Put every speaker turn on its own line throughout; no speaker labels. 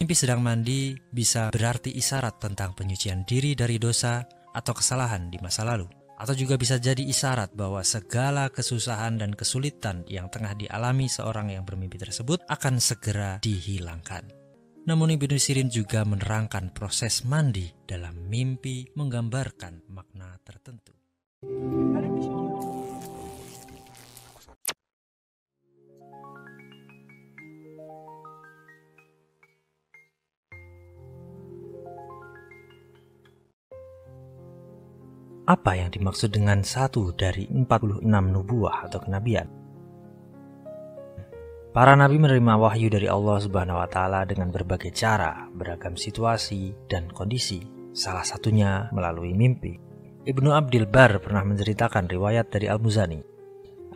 Mimpi sedang mandi bisa berarti isyarat tentang penyucian diri dari dosa atau kesalahan di masa lalu. Atau juga bisa jadi isyarat bahwa segala kesusahan dan kesulitan yang tengah dialami seorang yang bermimpi tersebut akan segera dihilangkan. Namun Ibnu Sirin juga menerangkan proses mandi dalam mimpi menggambarkan makna tertentu. Apa yang dimaksud dengan satu dari 46 nubuah atau kenabian? Para nabi menerima wahyu dari Allah Subhanahu wa Ta'ala dengan berbagai cara, beragam situasi, dan kondisi. Salah satunya melalui mimpi. Ibnu Abdil Bar pernah menceritakan riwayat dari Al-Muzani.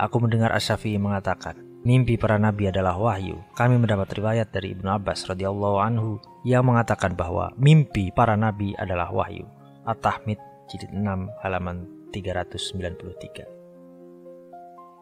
Aku mendengar Asy-Syafi'i mengatakan, mimpi para nabi adalah wahyu. Kami mendapat riwayat dari Ibnu Abbas radhiyallahu anhu yang mengatakan bahwa mimpi para nabi adalah wahyu. At-Tahmid jilid 6 halaman 393.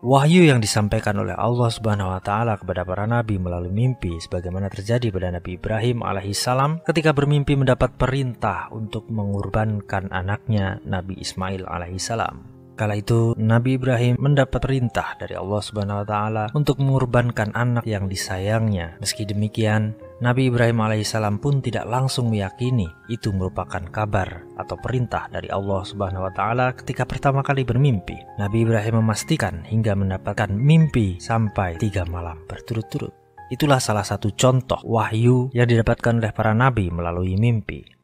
Wahyu yang disampaikan oleh Allah Subhanahu wa Ta'ala kepada para nabi melalui mimpi sebagaimana terjadi pada Nabi Ibrahim alaihissalam ketika bermimpi mendapat perintah untuk mengorbankan anaknya Nabi Ismail alaihissalam. Kala itu Nabi Ibrahim mendapat perintah dari Allah Subhanahu wa Ta'ala untuk mengorbankan anak yang disayangnya. Meski demikian, Nabi Ibrahim alaihissalam pun tidak langsung meyakini itu merupakan kabar atau perintah dari Allah Subhanahu wa Ta'ala ketika pertama kali bermimpi. Nabi Ibrahim memastikan hingga mendapatkan mimpi sampai 3 malam berturut-turut. Itulah salah satu contoh wahyu yang didapatkan oleh para nabi melalui mimpi.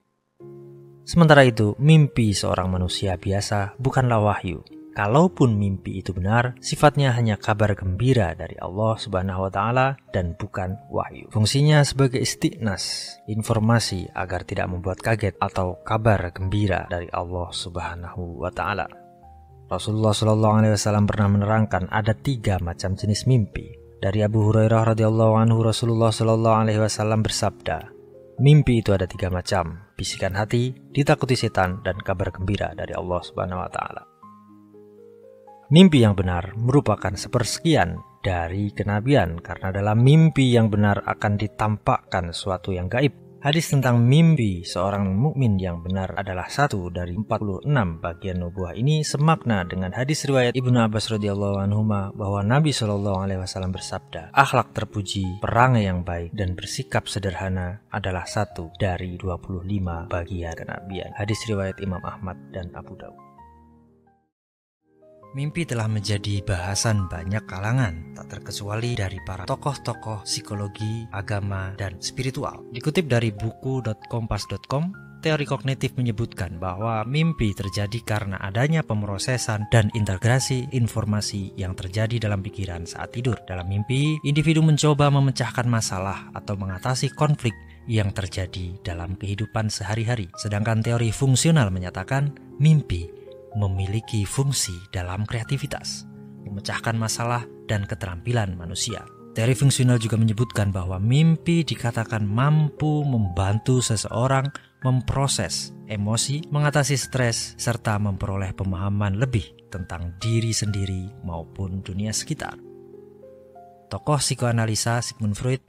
Sementara itu, mimpi seorang manusia biasa bukanlah wahyu. Kalaupun mimpi itu benar, sifatnya hanya kabar gembira dari Allah Subhanahu wa Ta'ala dan bukan wahyu. Fungsinya sebagai istighnas, informasi agar tidak membuat kaget atau kabar gembira dari Allah Subhanahu wa Ta'ala. Rasulullah SAW pernah menerangkan ada 3 macam jenis mimpi. Dari Abu Hurairah radhiyallahu anhu, Rasulullah SAW bersabda, mimpi itu ada 3 macam, bisikan hati, ditakuti setan, dan kabar gembira dari Allah Subhanahu wa Ta'ala. Mimpi yang benar merupakan sepersekian dari kenabian karena dalam mimpi yang benar akan ditampakkan sesuatu yang gaib. Hadis tentang mimpi seorang mukmin yang benar adalah 1 dari 46 bagian nubuah ini semakna dengan hadis riwayat Ibnu Abbas radhiyallahu anhuma bahwa Nabi SAW bersabda, akhlak terpuji, perangai yang baik, dan bersikap sederhana adalah 1 dari 25 bagian kenabian. Hadis riwayat Imam Ahmad dan Abu Dawud. Mimpi telah menjadi bahasan banyak kalangan, tak terkecuali dari para tokoh-tokoh psikologi, agama, dan spiritual. Dikutip dari buku.kompas.com, teori kognitif menyebutkan bahwa mimpi terjadi karena adanya pemrosesan dan integrasi informasi yang terjadi dalam pikiran saat tidur. Dalam mimpi, individu mencoba memecahkan masalah atau mengatasi konflik yang terjadi dalam kehidupan sehari-hari. Sedangkan teori fungsional menyatakan mimpi memiliki fungsi dalam kreativitas, memecahkan masalah, dan keterampilan manusia. Teori fungsional juga menyebutkan bahwa mimpi dikatakan mampu membantu seseorang memproses emosi, mengatasi stres, serta memperoleh pemahaman lebih tentang diri sendiri maupun dunia sekitar. Tokoh psikoanalisa Sigmund Freud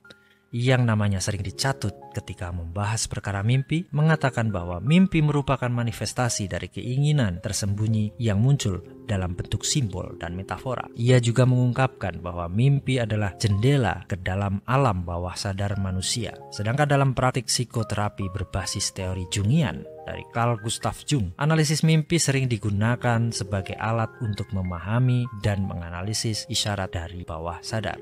yang namanya sering dicatut ketika membahas perkara mimpi, mengatakan bahwa mimpi merupakan manifestasi dari keinginan tersembunyi yang muncul dalam bentuk simbol dan metafora. Ia juga mengungkapkan bahwa mimpi adalah jendela ke dalam alam bawah sadar manusia. Sedangkan dalam praktik psikoterapi berbasis teori Jungian dari Carl Gustav Jung, analisis mimpi sering digunakan sebagai alat untuk memahami dan menganalisis isyarat dari bawah sadar.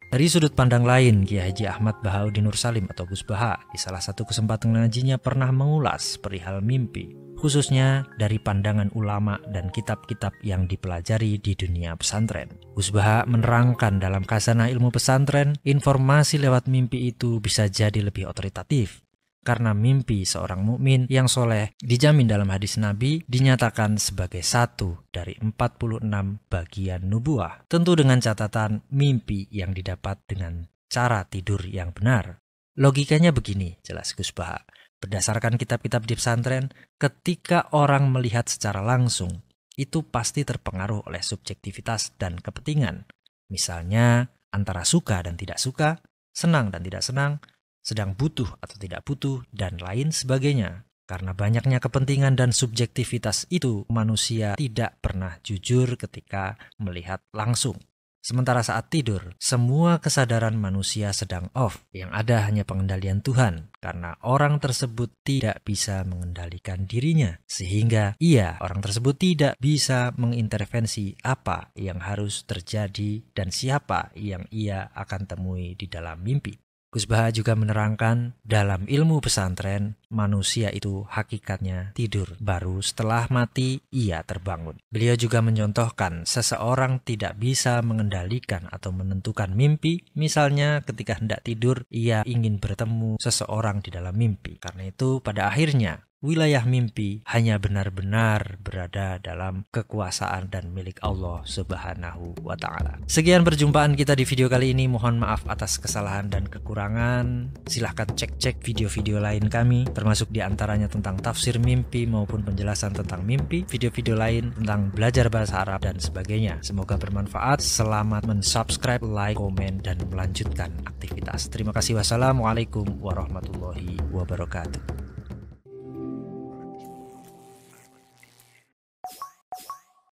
Dari sudut pandang lain, Kiai Haji Ahmad Bahauddin Nur Salim atau Gus Baha di salah satu kesempatan ngajinya pernah mengulas perihal mimpi, khususnya dari pandangan ulama dan kitab-kitab yang dipelajari di dunia pesantren. Gus Baha menerangkan dalam Khazanah Ilmu Pesantren, informasi lewat mimpi itu bisa jadi lebih otoritatif. Karena mimpi seorang mukmin yang soleh dijamin dalam hadis Nabi dinyatakan sebagai 1 dari 46 bagian nubuah. Tentu dengan catatan mimpi yang didapat dengan cara tidur yang benar. Logikanya begini, jelas Gus Baha. Berdasarkan kitab-kitab di pesantren, ketika orang melihat secara langsung, itu pasti terpengaruh oleh subjektivitas dan kepentingan. Misalnya antara suka dan tidak suka, senang dan tidak senang, sedang butuh atau tidak butuh, dan lain sebagainya. Karena banyaknya kepentingan dan subjektivitas itu, manusia tidak pernah jujur ketika melihat langsung. Sementara saat tidur, semua kesadaran manusia sedang off. Yang ada hanya pengendalian Tuhan, karena orang tersebut tidak bisa mengendalikan dirinya. Sehingga orang tersebut tidak bisa mengintervensi apa yang harus terjadi dan siapa yang ia akan temui di dalam mimpi. Gus Baha juga menerangkan, dalam ilmu pesantren, manusia itu hakikatnya tidur. Baru setelah mati, ia terbangun. Beliau juga mencontohkan, seseorang tidak bisa mengendalikan atau menentukan mimpi. Misalnya ketika hendak tidur, ia ingin bertemu seseorang di dalam mimpi. Karena itu pada akhirnya, wilayah mimpi hanya benar-benar berada dalam kekuasaan dan milik Allah Subhanahu wa Ta'ala. Sekian perjumpaan kita di video kali ini. Mohon maaf atas kesalahan dan kekurangan. Silahkan cek-cek video-video lain kami, termasuk diantaranya tentang tafsir mimpi maupun penjelasan tentang mimpi, video-video lain tentang belajar bahasa Arab dan sebagainya. Semoga bermanfaat. Selamat mensubscribe, like, komen, dan melanjutkan aktivitas. Terima kasih. Wassalamualaikum warahmatullahi wabarakatuh.